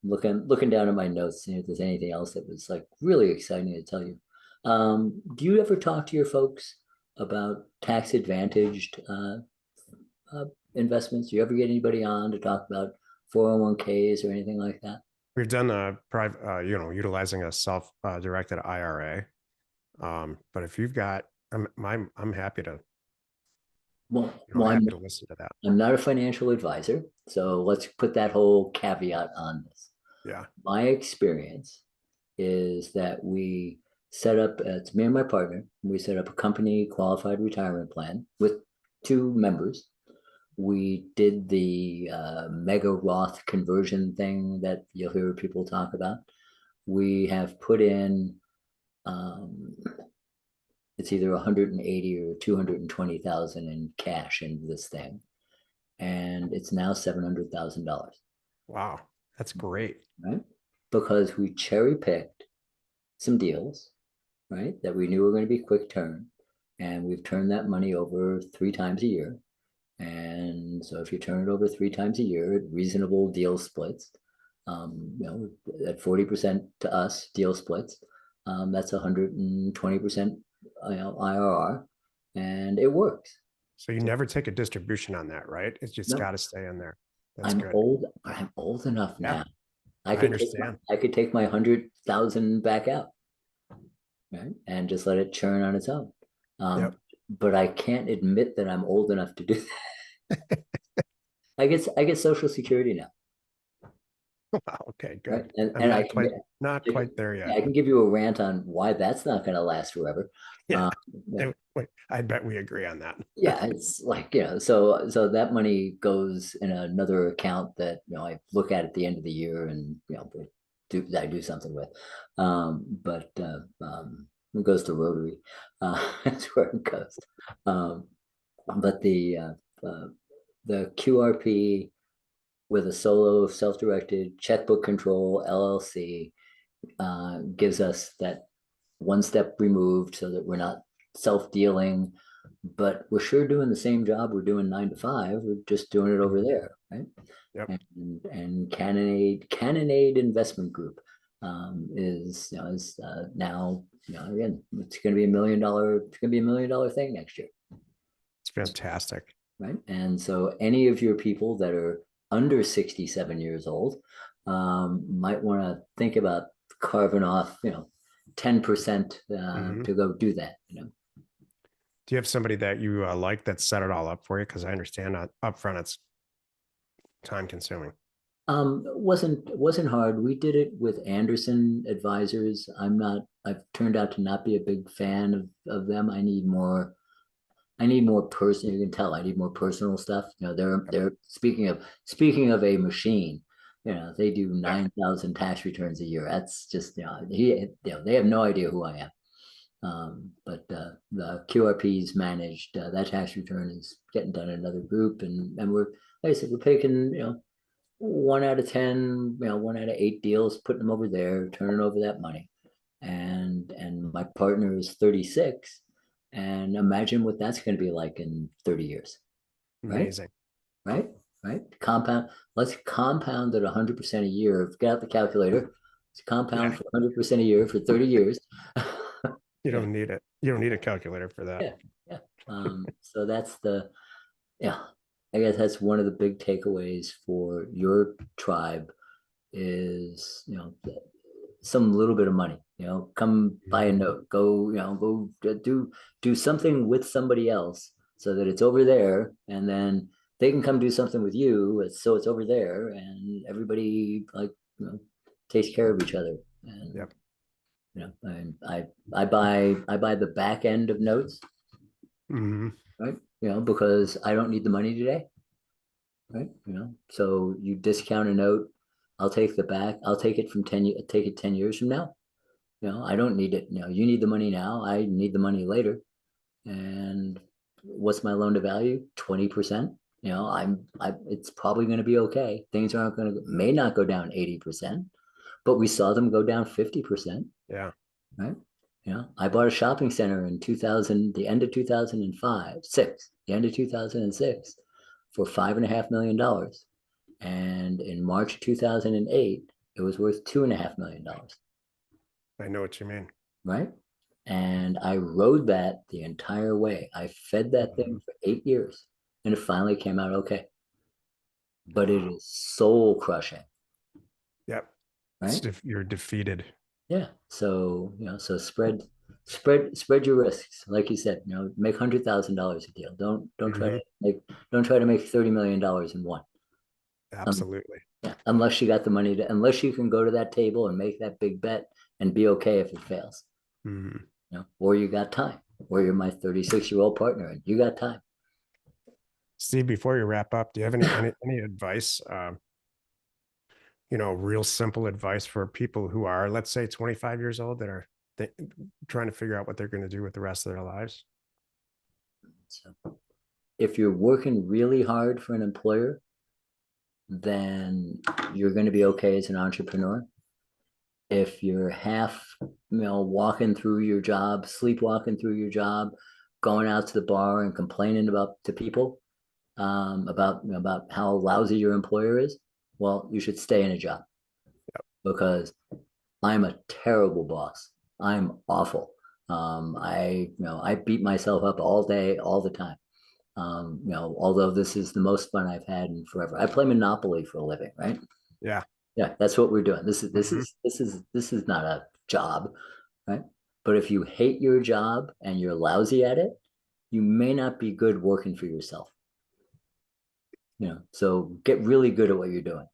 Looking down at my notes, seeing if there's anything else that was like really exciting to tell you. Do you ever talk to your folks about tax advantaged uh, investments? Do you ever get anybody on to talk about 401ks or anything like that? We've done a private, utilizing a self-directed IRA. But if you've got, I'm happy to, Well, well, I'm happy to listen to that. I'm not a financial advisor, so let's put that whole caveat on this. Yeah. My experience is that we set up, it's me and my partner, we set up a company qualified retirement plan with 2 members. We did the mega Roth conversion thing that you'll hear people talk about. We have put in, um, it's either 180 or 220,000 in cash into this thing, and it's now $700,000. Wow. That's great. Right? Because we cherry picked some deals, right, that we knew were going to be quick turn, and we've turned that money over 3 times a year. And so if you turn it over 3 times a year at reasonable deal splits, at 40% to us deal splits, that's 120% IRR, and it works. So you never take a distribution on that, right? It's just got No, to stay in there. That's good. I'm old enough Yeah, now. I understand. I could take my 100,000 back out, right, and just let it churn on its own. Yep. But I can't admit that I'm old enough to do that. I get Social Security now, Wow. Okay, right? good. And I'm and not quite, not quite there yeah, yet. I can give you a rant on why that's not going to last forever. Yeah. Yeah. Wait, I bet we agree on that. Yeah, it's like, so that money goes in another account that, I look at the end of the year and, I do something with. But it goes to Rotary. That's where it goes. Um, but the QRP with a solo self-directed checkbook control LLC gives us that one step removed so that we're not self-dealing, but we're sure doing the same job we're doing 9 to 5. We're just doing it over there, right? Yep. And Cannonade Investment Group is now, again, it's going to be $1 million. It's going to be $1 million thing next year. It's fantastic. right? And so any of your people that are under 67 years old might want to think about carving off, 10% to go do that, Do you have somebody that you like that set it all up for you? Because I understand upfront it's time consuming. Wasn't hard. We did it with Anderson Advisors. I've turned out to not be a big fan of them. I need more personal. You can tell I need more personal stuff. They're speaking of a machine. They do Yeah. 9,000 tax returns a year. That's just they have no idea who I am. But the QRP's managed that tax return is getting done in another group, and we're like I said, we're picking 1 out of 10, 1 out of 8 deals, putting them over there, turning over that money, and my partner is 36. And imagine what that's going to be like in 30 years, right? Amazing. Right? Right? Compound. Let's compound at 100% a year. Get out the calculator. Let's compound Yeah. for 100% a year for 30 years. You don't need it. You don't need a calculator for that. Yeah. Yeah. So that's I guess that's one of the big takeaways for your tribe is, some little bit of money, come buy a note, go, do something with somebody else so that it's over there, and then they can come do something with you. So it's over there, and everybody takes care of each other. And Yep. I buy the back end of notes, right? Because I don't need the money today, right? So you discount a note. I'll take the back. I'll take it from 10. Take it 10 years from now. I don't need it. You need the money now. I need the money later. And what's my loan to value? 20%. It's probably going to be okay. Things may not go down 80%, but we saw them go down 50%. Yeah. Right. I bought a shopping center in 2000, the end of 2006, for $5.5 million. And in March 2008, it was worth $2.5 million. I know what you mean. Right. And I rode that the entire way. I fed that thing for 8 years, and it finally came out okay. But it is soul crushing. Yep. Right. You're defeated. Yeah. So, so spread your risks. Like you said, make $100,000 a deal. Don't try to make $30 million in one. Absolutely. Yeah, unless you got the money unless you can go to that table and make that big bet and be okay if it fails. Or you got time, or you're my 36-year-old partner and you got time. Steve, before you wrap up, do you have any advice, real simple advice for people who are, let's say, 25 years old that are trying to figure out what they're going to do with the rest of their lives? So if you're working really hard for an employer, then you're going to be okay as an entrepreneur. If you're half, walking through your job, sleepwalking through your job, going out to the bar and complaining to people about how lousy your employer is, well, you should stay in a job. Yep. Because I'm a terrible boss. I'm awful. I beat myself up all day, all the time. Although this is the most fun I've had in forever. I play Monopoly for a living, right? Yeah. Yeah, that's what we're doing. This is not a job, right? But if you hate your job and you're lousy at it, you may not be good working for yourself. So get really good at what you're doing.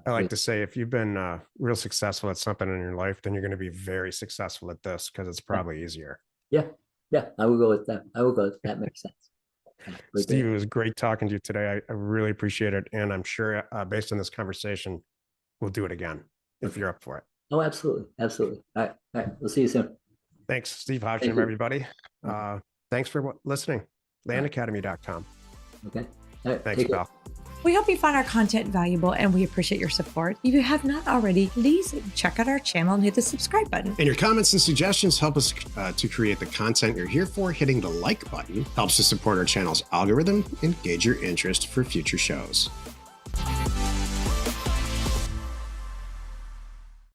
I like to say, if you've been real successful at something in your life, then you're going to be very successful at this because it's probably easier. Yeah. I will go with that. That makes sense. Steve, it was great talking to you today. I really appreciate it. And I'm sure based on this conversation, we'll do it again if you're up for it. Oh, absolutely. Absolutely. All right. We'll see you soon. Thanks, Steve Hodgdon, everybody. Thanks for listening. Landacademy.com. Okay. All right. Thanks, pal. We hope you found our content valuable and we appreciate your support. If you have not already, please check out our channel and hit the subscribe button. And your comments and suggestions help us to create the content you're here for. Hitting the like button helps to support our channel's algorithm and gauge your interest for future shows.